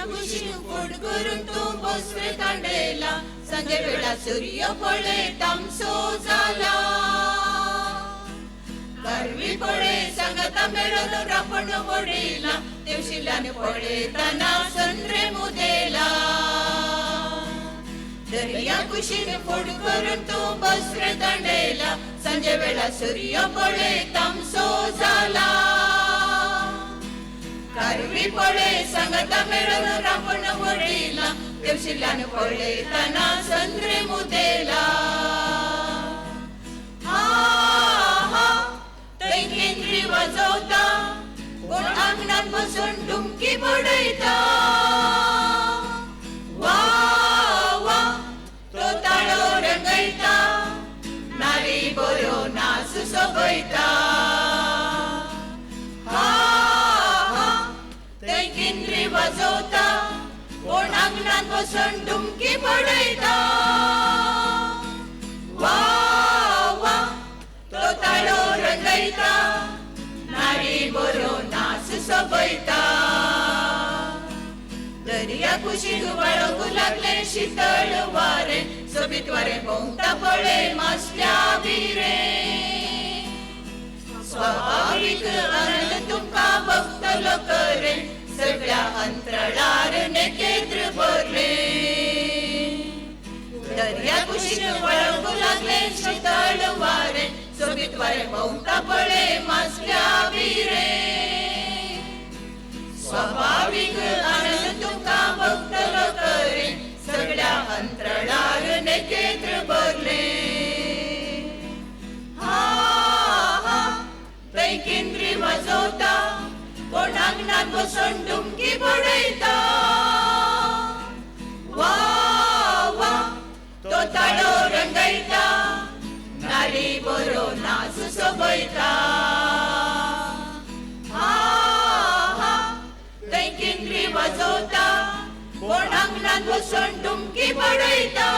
कुशीन फूट करून तू बसरे तांडेला संजे वेळा सूर्य पळे तामसो जाला करवी पळे संगता मेळून रापण वडीला दिवशिल्यान पळे तना संद्रे मुदेला दर्या कुशीन फूट करून तू बसरे तांडेला संजे वेळा सूर्य पळे तामसो जाला करवी पळे संगता मेळून रापण वडीला दिवशिल्यान पळे तना संद्रे मुदेला हा हा थंय केंद्री वाजवता कोण आंगणात बसून डुमकी बडयता वा वा तो ताळो रंगयता नारी बरो नाच सोबयता वाजवता कोण आंगणात बसून डुमकी बडयता वा वा तो ताळो रंगयता नारी बरो नाच सोबयता दर्या कुशीक वळखू लागले शीतळ वारे सोबीत वारे भोंवता पळे मासल्या बिरे स्वाभाविक आनंद तुमका भक्तलो करे सगळ्या अंतराळार नेकेत्र भरले दर्या कुशीक वळखू लागले शीतळ वारे सोबीत वारे भोंवता पळे मासल्या बिरे स्वाभाविक आनंद तुमका भक्तलो करे सगळ्या अंतराळार नेकेत्र भरले हा हा थंय केंद्री वाजवता कोण आंगणात बसून डुमकी बडयता वा वा तो ताळो रंगयता नारी बरो नाच सोबयता हा हा थंय केंद्री वाजवता कोण आंगणात बसून डुमकी बडयता